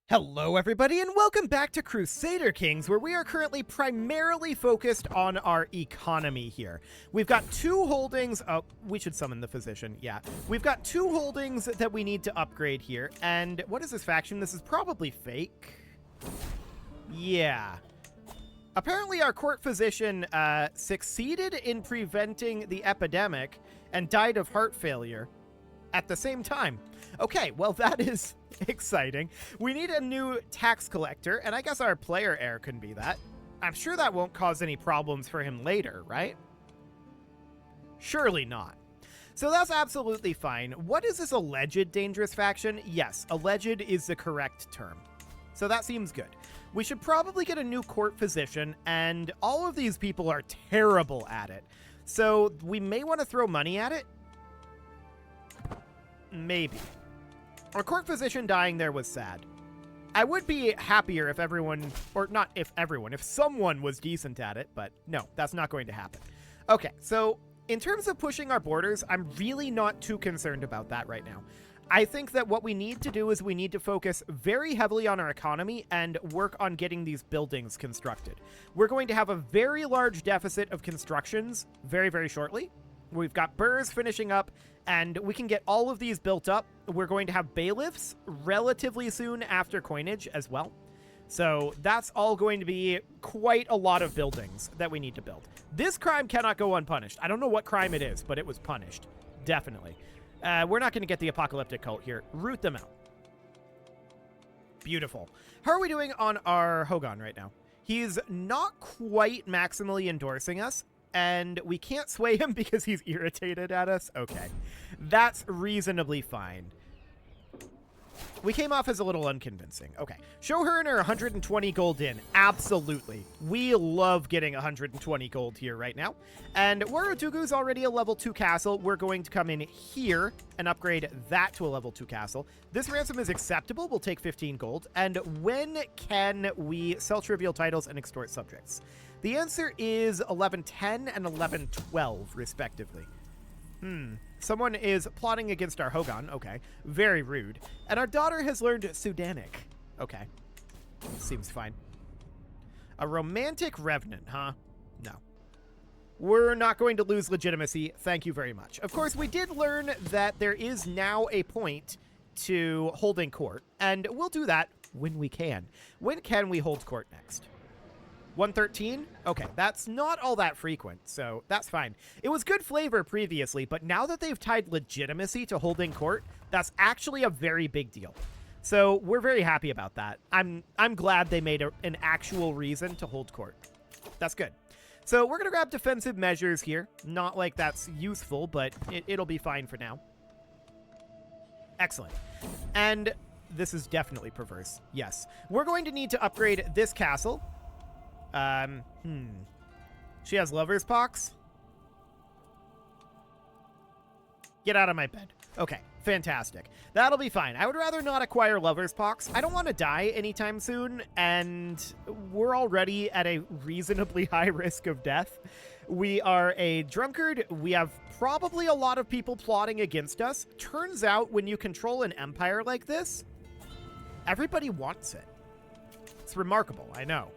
Hello everybody and welcome back to Crusader Kings, where we are currently primarily focused on our economy here. We've got two holdings, we should summon the physician, yeah. We've got two holdings that we need to upgrade here, and what is this faction? This is probably fake. Yeah. Apparently our court physician succeeded in preventing the epidemic and died of heart failure at the same time. Okay, well that is exciting. We need a new tax collector, and I guess our player heir can be that. I'm sure that won't cause any problems for him later, right? Surely not. So that's absolutely fine. What is this alleged dangerous faction? Yes, alleged is the correct term. So that seems good. We should probably get a new court physician, and all of these people are terrible at it. So we may want to throw money at it. Maybe. Our court physician dying there was sad. I would be happier if everyone, or not if everyone, if someone was decent at it, but no, that's not going to happen. Okay, so in terms of pushing our borders, I'm really not too concerned about that right now. I think that what we need to do is we need to focus very heavily on our economy and work on getting these buildings constructed. We're going to have a very large deficit of constructions very, very shortly. We've got burrs finishing up, and we can get all of these built up. We're going to have bailiffs relatively soon after coinage as well. So that's all going to be quite a lot of buildings that we need to build. This crime cannot go unpunished. I don't know what crime it is, but it was punished. Definitely. We're not going to get the apocalyptic cult here. Root them out. Beautiful. How are we doing on our Hogan right now? He's not quite maximally endorsing us, and we can't sway him because he's irritated at us. Okay, that's reasonably fine. We came off as a little unconvincing. Okay, show her and her 120 gold in. Absolutely. We love getting 120 gold here right now. And Warutugu's already a level 2 castle. We're going to come in here and upgrade that to a level 2 castle. This ransom is acceptable. We'll take 15 gold. And when can we sell trivial titles and extort subjects? The answer is 1110 and 1112, respectively. Someone is plotting against our Hogan. Okay. Very rude. And our daughter has learned Sudanic. Okay. Seems fine. A romantic revenant, huh? No. We're not going to lose legitimacy. Thank you very much. Of course, we did learn that there is now a point to holding court, and we'll do that when we can. When can we hold court next? 113? Okay, that's not all that frequent, so that's fine. It was good flavor previously, but now that they've tied legitimacy to holding court, that's actually a very big deal. So we're very happy about that. I'm glad they made an actual reason to hold court. That's good. So we're going to grab defensive measures here. Not like that's useful, but it'll be fine for now. Excellent. And this is definitely perverse. Yes. We're going to need to upgrade this castle. She has lover's pox? Get out of my bed. Okay, fantastic. That'll be fine. I would rather not acquire lover's pox. I don't want to die anytime soon, and we're already at a reasonably high risk of death. We are a drunkard. We have probably a lot of people plotting against us. Turns out when you control an empire like this, everybody wants it. It's remarkable, I know,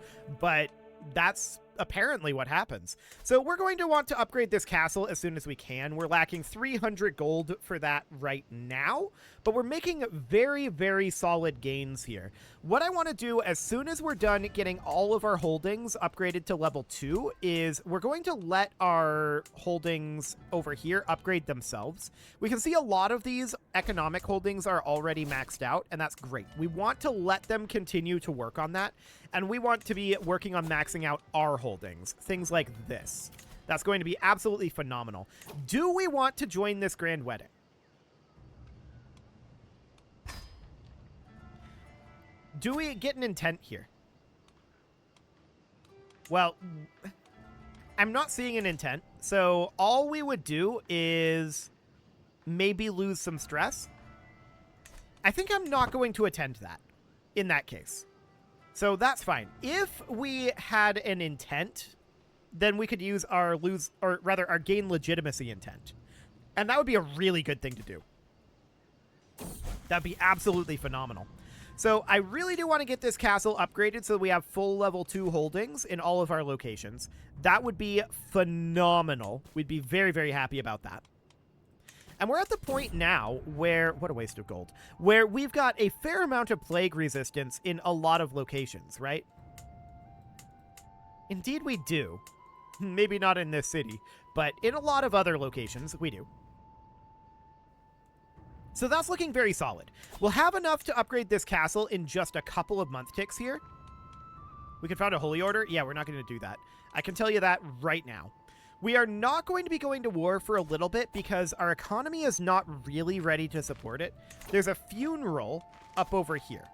but that's apparently what happens. So we're going to want to upgrade this castle as soon as we can. We're lacking 300 gold for that right now, but we're making very, very solid gains here. What I want to do as soon as we're done getting all of our holdings upgraded to level 2 is we're going to let our holdings over here upgrade themselves. We can see a lot of these economic holdings are already maxed out, and that's great. We want to let them continue to work on that, and we want to be working on maxing out our holdings, things like this. That's going to be absolutely phenomenal. Do we want to join this grand wedding? Do we get an intent here? Well, I'm not seeing an intent, so all we would do is maybe lose some stress. I think I'm not going to attend that in that case. So that's fine. If we had an intent, then we could use our our gain legitimacy intent. And that would be a really good thing to do. That'd be absolutely phenomenal. So I really do want to get this castle upgraded so that we have full level 2 holdings in all of our locations. That would be phenomenal. We'd be very, very happy about that. And we're at the point now where, what a waste of gold, where we've got a fair amount of plague resistance in a lot of locations, right? Indeed we do. Maybe not in this city, but in a lot of other locations, we do. So that's looking very solid. We'll have enough to upgrade this castle in just a couple of month ticks here. We can found a holy order. Yeah, we're not going to do that. I can tell you that right now. We are not going to be going to war for a little bit because our economy is not really ready to support it. There's a funeral up over here.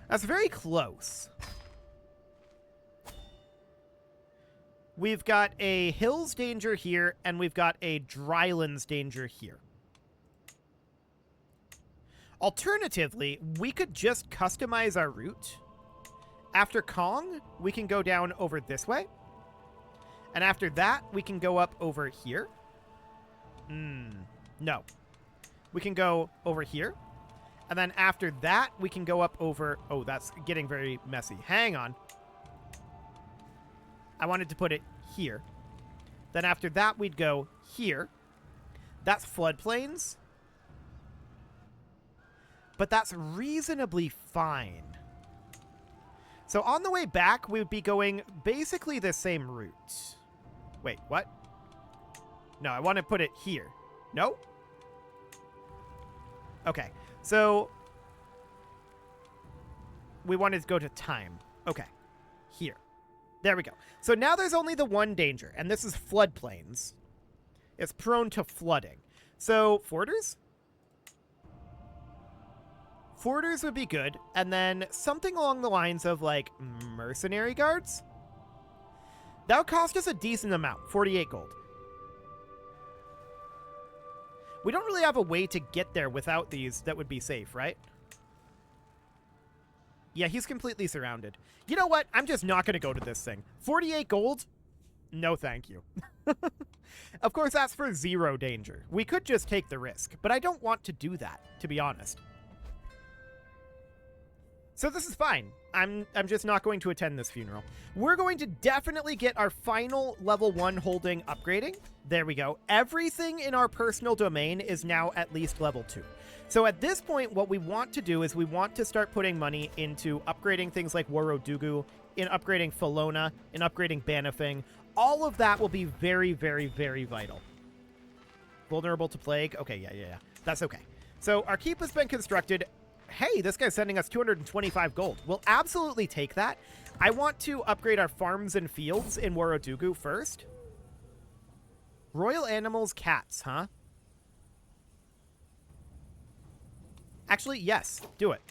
That's very close. We've got a hills danger here, and we've got a drylands danger here. Alternatively, we could just customize our route. After Kong, we can go down over this way. And after that, we can go up over here. No. We can go over here. And then after that, we can go up over... Oh, that's getting very messy. Hang on. I wanted to put it here. Then after that, we'd go here. That's floodplains. But that's reasonably fine. So on the way back, we would be going basically the same route. Wait, what? No, I want to put it here. No? Okay, so we wanted to go to time. Okay, here. There we go. So now there's only the one danger, and this is floodplains. It's prone to flooding. So, Forders? Forders would be good, and then something along the lines of, like, mercenary guards? That would cost us a decent amount, 48 gold. We don't really have a way to get there without these that would be safe, right? Yeah, he's completely surrounded. You know what? I'm just not going to go to this thing. 48 gold? No, thank you. Of course, that's for 0 danger. We could just take the risk, but I don't want to do that, to be honest. So this is fine. I'm just not going to attend this funeral. We're going to definitely get our final level 1 holding upgrading. There we go. Everything in our personal domain is now at least level 2. So at this point, what we want to do is we want to start putting money into upgrading things like Warodugu, in upgrading Felona, in upgrading Banifing. All of that will be very, very, very vital. Vulnerable to plague? Okay, yeah. That's okay. So our keep has been constructed. Hey, this guy's sending us 225 gold. We'll absolutely take that. I want to upgrade our farms and fields in Warodugu first. Royal animals, cats, huh? Actually, yes, do it.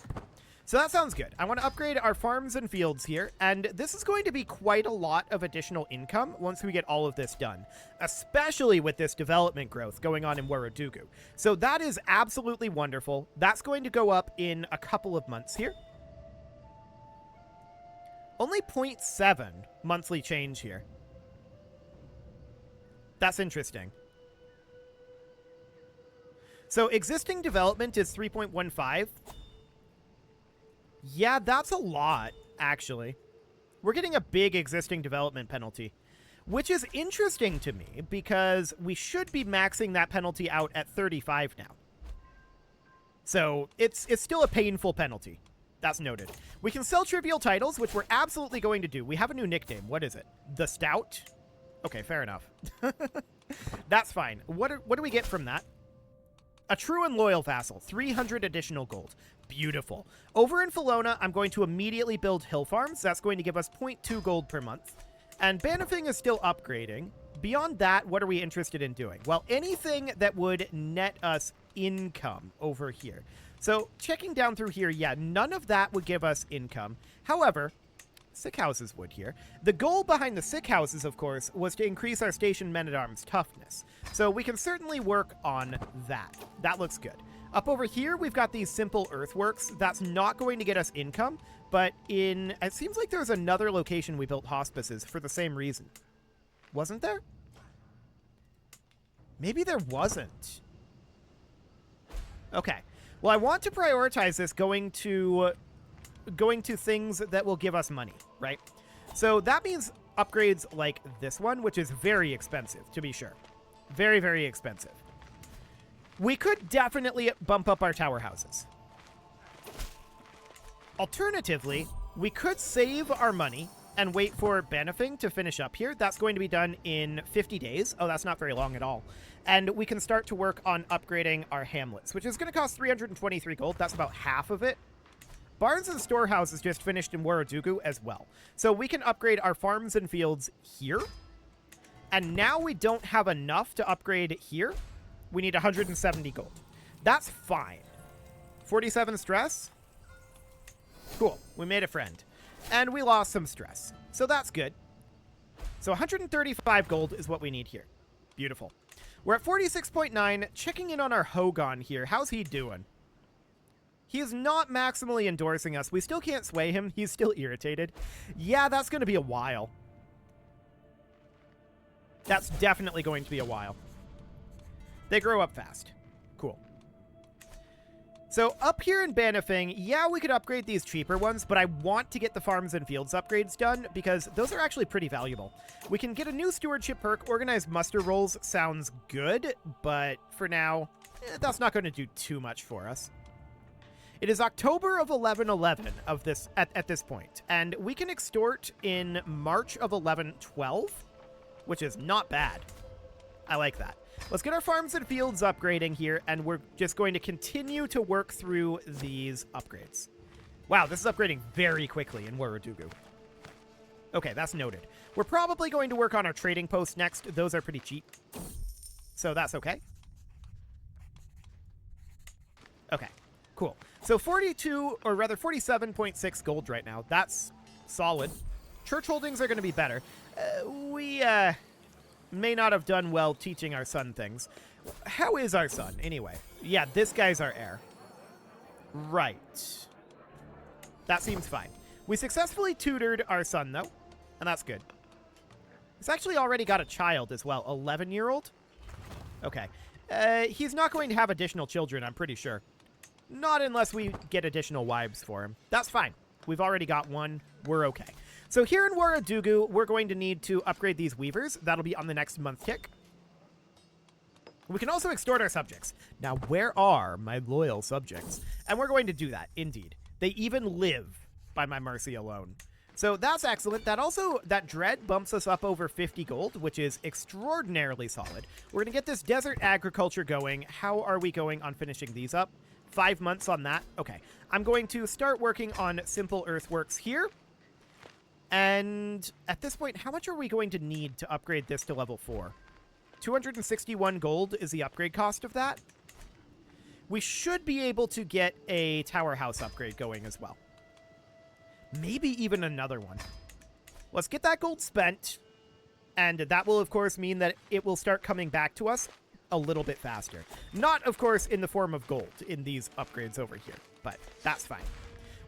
So that sounds good. I want to upgrade our farms and fields here, and this is going to be quite a lot of additional income once we get all of this done, especially with this development growth going on in Warodugu. So that is absolutely wonderful. That's going to go up in a couple of months here. Only 0.7 monthly change here. That's interesting. So existing development is 3.15. Yeah, that's a lot, actually. We're getting a big existing development penalty, which is interesting to me because we should be maxing that penalty out at 35 now. So it's still a painful penalty. That's noted. We can sell trivial titles, which we're absolutely going to do. We have a new nickname. What is it? The Stout? Okay, fair enough. That's fine. What do we get from that? A true and loyal vassal, 300 additional gold. Beautiful. Over in Felona, I'm going to immediately build hill farms. That's going to give us 0.2 gold per month. And Banifing is still upgrading. Beyond that, what are we interested in doing? Well, anything that would net us income over here. So checking down through here, yeah, none of that would give us income. However, sick houses would here. The goal behind the sick houses, of course, was to increase our station men-at-arms toughness. So we can certainly work on that. That looks good. Up over here, we've got these simple earthworks. That's not going to get us income, but it seems like there's another location we built hospices for the same reason. Wasn't there? Maybe there wasn't. Okay. Well, I want to prioritize this going to things that will give us money, right? So that means upgrades like this one, which is very expensive, to be sure. Very, very expensive. We could definitely bump up our tower houses. Alternatively, we could save our money and wait for Banifing to finish up here. That's going to be done in 50 days. Oh, that's not very long at all. And we can start to work on upgrading our hamlets, which is going to cost 323 gold. That's about half of it. Barns and Storehouse is just finished in Waradugu as well. So we can upgrade our farms and fields here. And now we don't have enough to upgrade here. We need 170 gold. That's fine. 47 stress. Cool. We made a friend. And we lost some stress. So that's good. So 135 gold is what we need here. Beautiful. We're at 46.9. Checking in on our Hogan here. How's he doing? He is not maximally endorsing us. We still can't sway him. He's still irritated. Yeah, that's going to be a while. That's definitely going to be a while. They grow up fast. Cool. So up here in Banifing, yeah, we could upgrade these cheaper ones, but I want to get the farms and fields upgrades done because those are actually pretty valuable. We can get a new stewardship perk. Organized muster rolls sounds good, but for now, that's not going to do too much for us. It is October of 1111 of this at this point, and we can extort in March of 1112, which is not bad. I like that. Let's get our farms and fields upgrading here, and we're just going to continue to work through these upgrades. Wow, this is upgrading very quickly in Waradugu. Okay, that's noted. We're probably going to work on our trading posts next. Those are pretty cheap, so that's okay. Okay, cool. So 42, or rather 47.6 gold right now. That's solid. Church holdings are going to be better. We may not have done well teaching our son things. How is our son, anyway? Yeah, this guy's our heir. Right. That seems fine. We successfully tutored our son, though, and that's good. He's actually already got a child as well, 11-year-old? Okay. He's not going to have additional children, I'm pretty sure. Not unless we get additional wives for him. That's fine. We've already got one. We're okay. So here in Waradugu, we're going to need to upgrade these weavers. That'll be on the next month tick. We can also extort our subjects. Now, where are my loyal subjects? And we're going to do that, indeed. They even live by my mercy alone. So that's excellent. That dread bumps us up over 50 gold, which is extraordinarily solid. We're going to get this desert agriculture going. How are we going on finishing these up? 5 months on that. Okay. I'm going to start working on simple earthworks here. And at this point, how much are we going to need to upgrade this to level 4? 261 gold is the upgrade cost of that. We should be able to get a tower house upgrade going as well. Maybe even another one. Let's get that gold spent. And that will, of course, mean that it will start coming back to us a little bit faster. Not, of course, in the form of gold in these upgrades over here, but that's fine.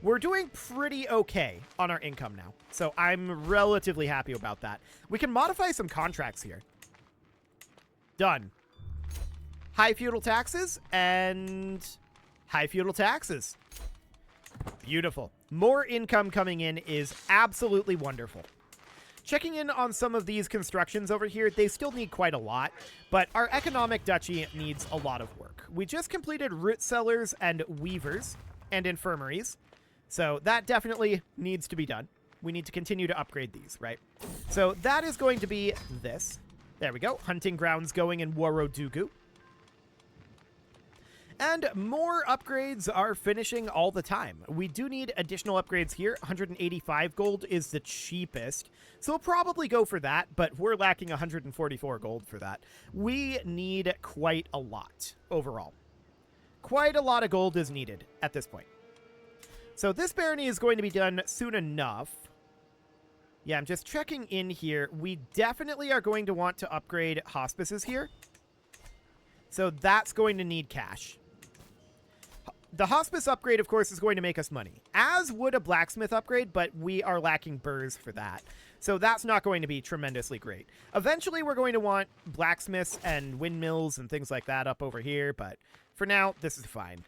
We're doing pretty okay on our income now, so I'm relatively happy about that. We can modify some contracts here. Done. High feudal taxes and high feudal taxes. Beautiful. More income coming in is absolutely wonderful. Checking in on some of these constructions over here, they still need quite a lot, but our economic duchy needs a lot of work. We just completed root cellars and weavers and infirmaries, so that definitely needs to be done. We need to continue to upgrade these, right? So that is going to be this. There we go. Hunting grounds going in Waradugu. And more upgrades are finishing all the time. We do need additional upgrades here. 185 gold is the cheapest, so we'll probably go for that, but we're lacking 144 gold for that. We need quite a lot overall. Quite a lot of gold is needed at this point. So this barony is going to be done soon enough. Yeah, I'm just checking in here. We definitely are going to want to upgrade hospices here. So that's going to need cash. The hospice upgrade, of course, is going to make us money, as would a blacksmith upgrade, but we are lacking burrs for that. So that's not going to be tremendously great. Eventually, we're going to want blacksmiths and windmills and things like that up over here, but for now, this is fine.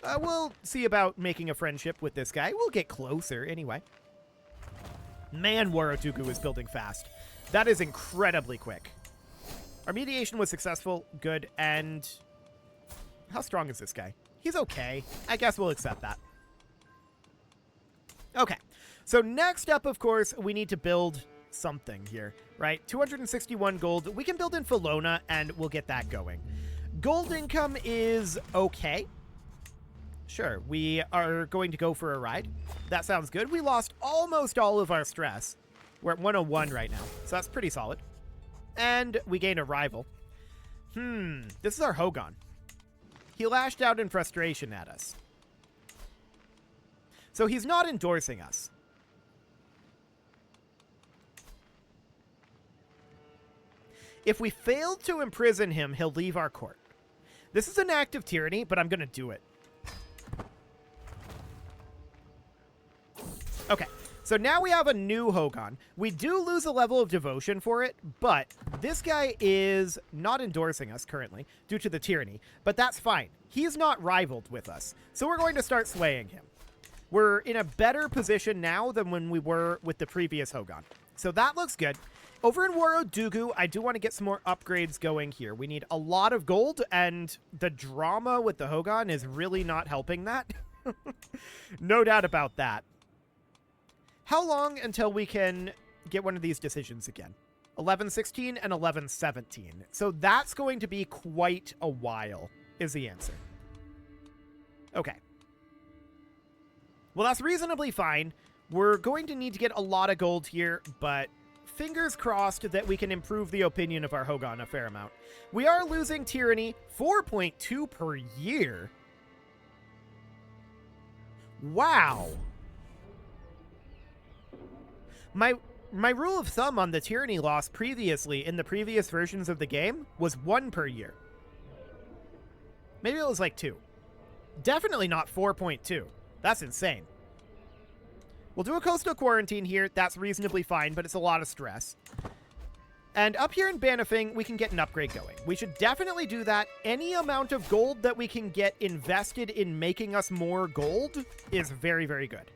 We'll see about making a friendship with this guy. We'll get closer anyway. Man, Warodugu is building fast. That is incredibly quick. Our mediation was successful. Good. And how strong is this guy? He's okay. I guess we'll accept that. Okay. So next up, of course, we need to build something here, right? 261 gold. We can build in Felona, and we'll get that going. Gold income is okay. Sure, we are going to go for a ride. That sounds good. We lost almost all of our stress. We're at 101 right now, so that's pretty solid. And we gained a rival. This is our Hogan. He lashed out in frustration at us. So he's not endorsing us. If we failed to imprison him, he'll leave our court. This is an act of tyranny, but I'm going to do it. Okay, so now we have a new Hogan. We do lose a level of devotion for it, but this guy is not endorsing us currently due to the tyranny, but that's fine. He's not rivaled with us, so we're going to start swaying him. We're in a better position now than when we were with the previous Hogan, so that looks good. Over in Warodugu, I do want to get some more upgrades going here. We need a lot of gold, and the drama with the Hogan is really not helping that. No doubt about that. How long until we can get one of these decisions again? 1116 and 1117. So that's going to be quite a while, is the answer. Okay. Well, that's reasonably fine. We're going to need to get a lot of gold here, but fingers crossed that we can improve the opinion of our Hogan a fair amount. We are losing tyranny, 4.2 per year. Wow. My rule of thumb on the tyranny loss previously in the previous versions of the game was 1 per year. Maybe it was like 2. Definitely not 4.2. That's insane. We'll do a coastal quarantine here. That's reasonably fine, but it's a lot of stress. And up here in Banifing, we can get an upgrade going. We should definitely do that. Any amount of gold that we can get invested in making us more gold is very, very good.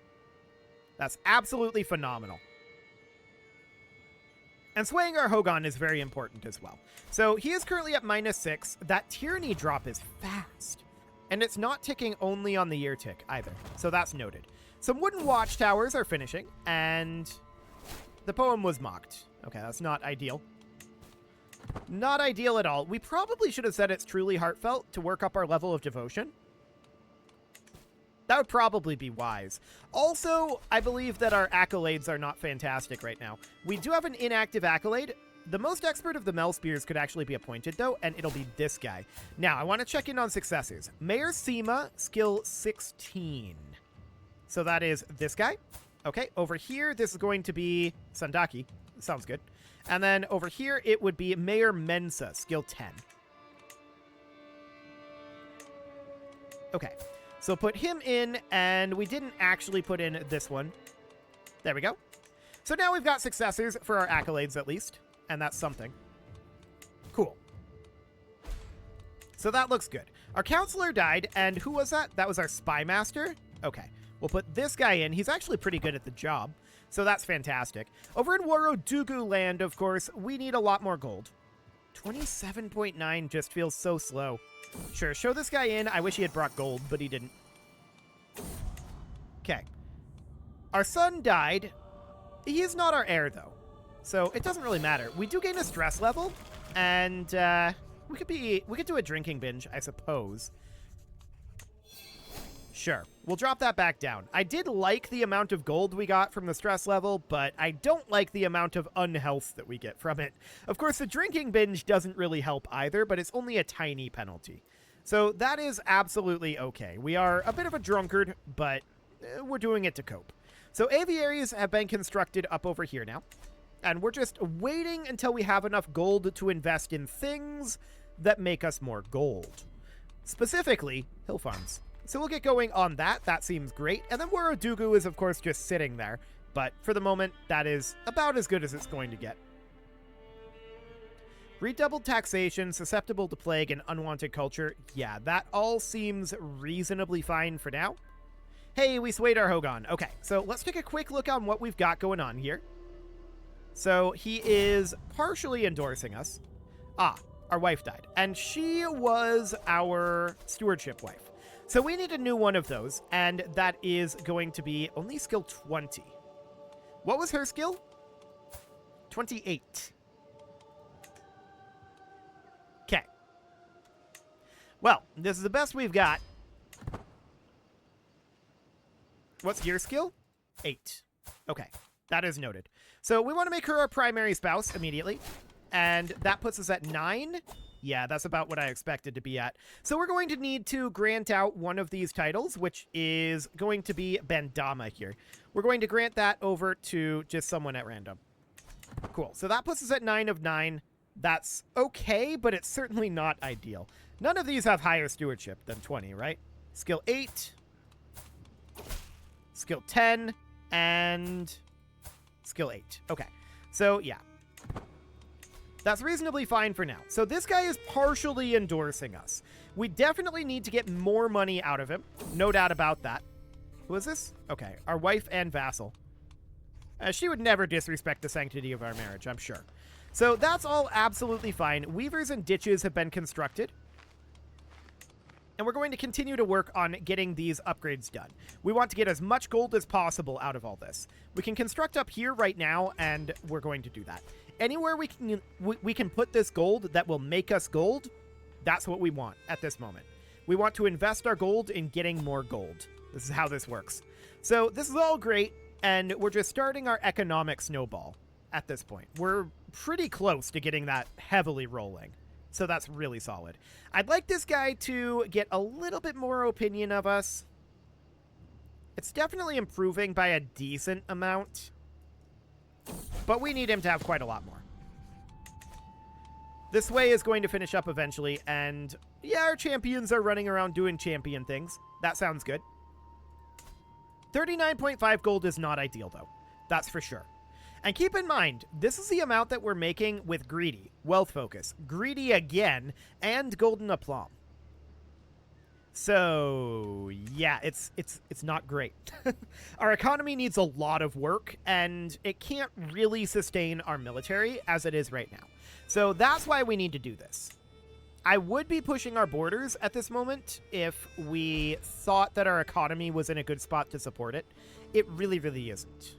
That's absolutely phenomenal. And swaying our Hogan is very important as well. So he is currently at -6. That tyranny drop is fast. And it's not ticking only on the year tick either. So that's noted. Some wooden watchtowers are finishing, and the poem was mocked. Okay, that's not ideal. Not ideal at all. We probably should have said it's truly heartfelt to work up our level of devotion. That would probably be wise. Also, I believe that our accolades are not fantastic right now. We do have an inactive accolade. The most expert of the Mel Spears could actually be appointed, though, and it'll be this guy. Now, I want to check in on successors. Mayor Sema, skill 16. So that is this guy. Okay, over here, this is going to be Sandaki. Sounds good. And then over here, it would be Mayor Mensa, skill 10. Okay. So put him in, and we didn't actually put in this one. There we go. So now we've got successors for our accolades, at least. And that's something. Cool. So that looks good. Our counselor died, and who was that? That was our spy master? Okay. We'll put this guy in. He's actually pretty good at the job. So that's fantastic. Over in Warodugu land, of course, we need a lot more gold. 27.9 just feels so slow. Sure, show this guy in. I wish he had brought gold, but he didn't. Okay. Our son died. He is not our heir, though. So it doesn't really matter. We do gain a stress level, and we could do a drinking binge, I suppose. Sure, we'll drop that back down. I did like the amount of gold we got from the stress level, but I don't like the amount of unhealth that we get from it. Of course, the drinking binge doesn't really help either, but it's only a tiny penalty. So that is absolutely okay. We are a bit of a drunkard, but we're doing it to cope. So aviaries have been constructed up over here now, and we're just waiting until we have enough gold to invest in things that make us more gold. Specifically, hill farms. So we'll get going on that. That seems great. And then Warodugu is, of course, just sitting there. But for the moment, that is about as good as it's going to get. Redoubled taxation, susceptible to plague, and unwanted culture. Yeah, that all seems reasonably fine for now. Hey, we swayed our Hogan. Okay, so let's take a quick look on what we've got going on here. So he is partially endorsing us. Ah, our wife died. And she was our stewardship wife. So we need a new one of those, and that is going to be only skill 20. What was her skill? 28. Okay. Well, this is the best we've got. What's your skill? 8. Okay, that is noted. So we want to make her our primary spouse immediately. And that puts us at 9. Yeah, that's about what I expected to be at. So we're going to need to grant out one of these titles, which is going to be Bandama here. We're going to grant that over to just someone at random. Cool. So that puts us at 9 of 9. That's okay, but it's certainly not ideal. None of these have higher stewardship than 20, right? Skill 8, skill 10, and skill 8. Okay. So, yeah. That's reasonably fine for now. So this guy is partially endorsing us. We definitely need to get more money out of him. No doubt about that. Who is this? Okay, our wife and vassal. She would never disrespect the sanctity of our marriage, I'm sure. So that's all absolutely fine. Weavers and ditches have been constructed. And we're going to continue to work on getting these upgrades done. We want to get as much gold as possible out of all this. We can construct up here right now, and we're going to do that. Anywhere we can put this gold that will make us gold, that's what we want at this moment. We want to invest our gold in getting more gold. This is how this works. So this is all great, and we're just starting our economic snowball at this point. We're pretty close to getting that heavily rolling. So that's really solid. I'd like this guy to get a little bit more opinion of us. It's definitely improving by a decent amount. But we need him to have quite a lot more. This way is going to finish up eventually, and yeah, our champions are running around doing champion things. That sounds good. 39.5 gold is not ideal, though. That's for sure. And keep in mind, this is the amount that we're making with Greedy, Wealth Focus, Greedy again, and Golden Aplomb. So, yeah, it's not great. Our economy needs a lot of work, and it can't really sustain our military as it is right now. So that's why we need to do this. I would be pushing our borders at this moment if we thought that our economy was in a good spot to support it. It really, really isn't.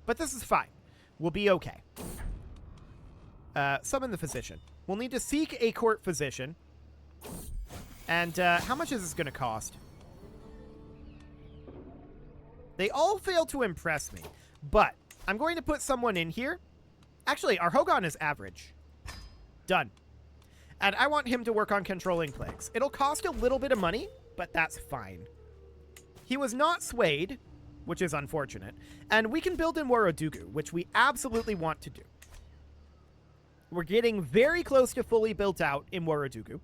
But this is fine. We'll be okay. Summon the physician. We'll need to seek a court physician. And how much is this going to cost? They all fail to impress me, but I'm going to put someone in here. Actually, our Hogan is average. Done. And I want him to work on controlling plagues. It'll cost a little bit of money, but that's fine. He was not swayed, which is unfortunate, and we can build in Waradugu, which we absolutely want to do. We're getting very close to fully built out in Waradugu.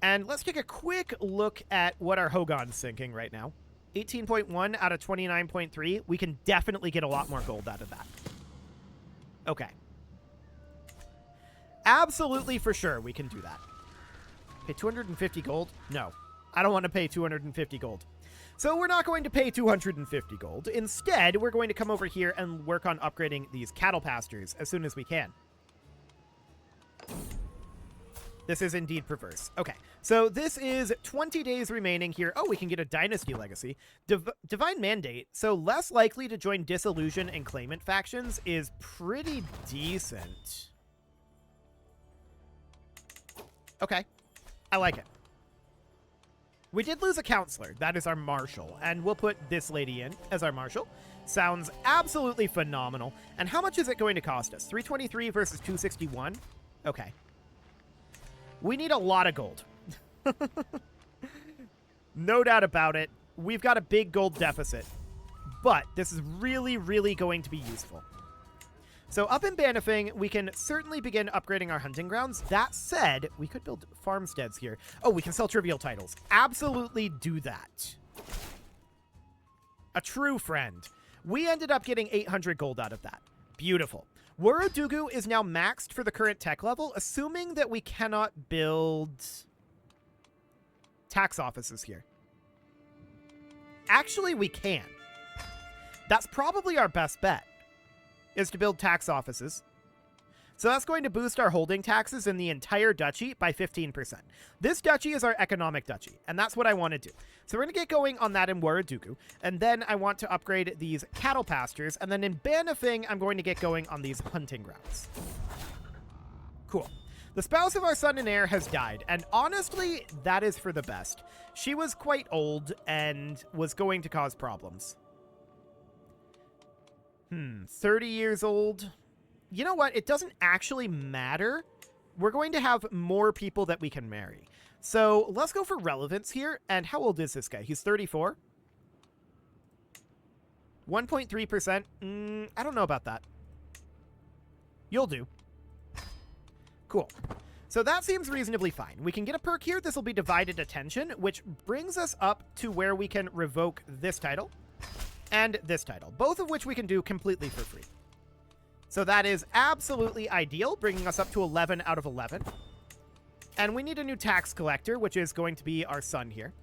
And let's take a quick look at what our Hogan's thinking right now. 18.1 out of 29.3. We can definitely get a lot more gold out of that. Okay. Absolutely for sure we can do that. Pay 250 gold? No. I don't want to pay 250 gold. So we're not going to pay 250 gold. Instead, we're going to come over here and work on upgrading these cattle pastures as soon as we can. This is indeed perverse. Okay, so this is 20 days remaining here. Oh, we can get a dynasty legacy. Divine Mandate, so less likely to join Disillusion and Claimant factions is pretty decent. Okay, I like it. We did lose a counselor. That is our marshal, and we'll put this lady in as our marshal. Sounds absolutely phenomenal. And how much is it going to cost us? 323 versus 261? Okay. We need a lot of gold. No doubt about it. We've got a big gold deficit. But this is really, really going to be useful. So up in Banifing, we can certainly begin upgrading our hunting grounds. That said, we could build farmsteads here. Oh, we can sell trivial titles. Absolutely do that. A true friend. We ended up getting 800 gold out of that. Beautiful. Warudugu is now maxed for the current tech level, assuming that we cannot build tax offices here. Actually, we can. That's probably our best bet, is to build tax offices. So that's going to boost our holding taxes in the entire duchy by 15%. This duchy is our economic duchy, and that's what I want to do. So we're going to get going on that in Warudugu, and then I want to upgrade these cattle pastures, and then in Banifing, I'm going to get going on these hunting grounds. Cool. The spouse of our son and heir has died, and honestly, that is for the best. She was quite old and was going to cause problems. 30 years old. You know what? It doesn't actually matter. We're going to have more people that we can marry. So let's go for relevance here. And how old is this guy? He's 34. 1.3%. I don't know about that. You'll do. Cool. So that seems reasonably fine. We can get a perk here. This will be divided attention, which brings us up to where we can revoke this title and this title, both of which we can do completely for free. So that is absolutely ideal, bringing us up to 11 out of 11. And we need a new tax collector, which is going to be our son here.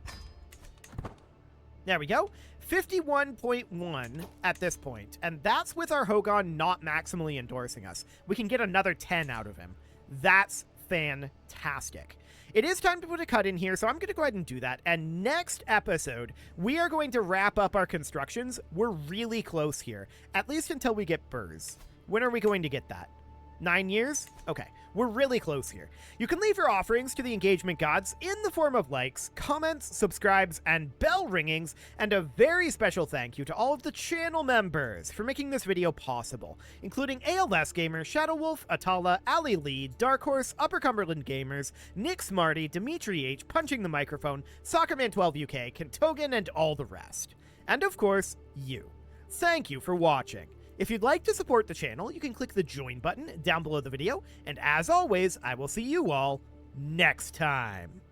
There we go. 51.1 at this point. And that's with our Hogan not maximally endorsing us. We can get another 10 out of him. That's fantastic. It is time to put a cut in here, so I'm going to go ahead and do that. And next episode, we are going to wrap up our constructions. We're really close here, at least until we get Burrs. When are we going to get that? 9 years? Okay, we're really close here. You can leave your offerings to the engagement gods in the form of likes, comments, subscribes, and bell ringings, and a very special thank you to all of the channel members for making this video possible, including ALS Gamer, Shadow Wolf, Atala, Ali Lee, Dark Horse, Upper Cumberland Gamers, Nick Smarty, Dimitri H, Punching the Microphone, Soccerman12UK, Kentogan, and all the rest. And of course, you. Thank you for watching. If you'd like to support the channel, you can click the join button down below the video, and as always, I will see you all next time.